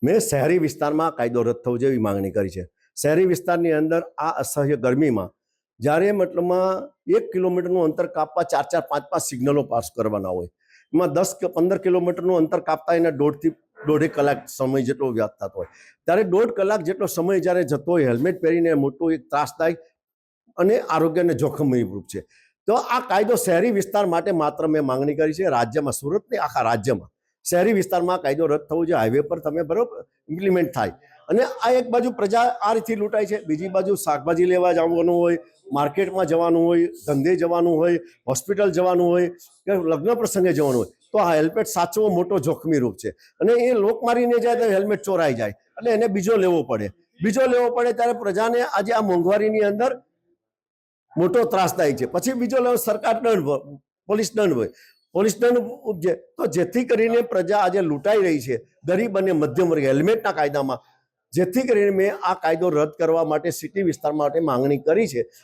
મેં શહેરી વિસ્તારમાં કાયદો રદ થવો જેવી માંગણી કરી છે. શહેરી વિસ્તારની અંદર આ અસહ્ય ગરમીમાં જ્યારે મતલબમાં 1 કિલોમીટરનું અંતર કાપવા 4-4, 5-5 સિગ્નલો પાસ કરવાના હોય, એમાં 10 કે 15 કિલોમીટરનું અંતર કાપતા એને 1.5 કલાક સમય જેટલો વ્યાપ થતો હોય, ત્યારે 1.5 કલાક જેટલો સમય જ્યારે જતો હોય, હેલ્મેટ પહેરીને મોટું એક ત્રાસદાયક અને આરોગ્યને જોખમરૂપ છે. તો આ કાયદો શહેરી વિસ્તાર માટે માત્ર મેં માંગણી કરી છે. રાજ્યમાં, સુરતની આખા રાજ્યમાં શહેરી વિસ્તારમાં કાયદો રદ થવો જોઈએ. હાઈવે પર તમે બરોબર ઇમ્પ્લિમેન્ટ થાય. અને આ એક બાજુ પ્રજા આ રીતે લૂંટાય છે, બીજી બાજુ શાકભાજી લેવા જવાનું હોય, માર્કેટમાં જવાનું હોય, ધંધે જવાનું હોય, હોસ્પિટલ જવાનું હોય કે લગ્ન પ્રસંગે જવાનું હોય, તો આ હેલ્મેટ સાચવો મોટો જોખમી રૂપ છે. અને એ લોક મારીને જાય તો હેલ્મેટ ચોરાઈ જાય એટલે એને બીજો લેવો પડે ત્યારે પ્રજાને આજે આ મોંઘવારીની અંદર મોટો ત્રાસદાયક છે. પછી બીજો લેવો સરકાર દંડ, પોલીસ દંડ ઉપજે, તો જેથી કરીને પ્રજા આજે લૂંટાઈ રહી છે, ગરીબ અને મધ્યમ વર્ગ, હેલ્મેટના કાયદામાં. જેથી કરીને મેં આ કાયદો રદ કરવા માટે સિટી વિસ્તાર માટે માંગણી કરી છે.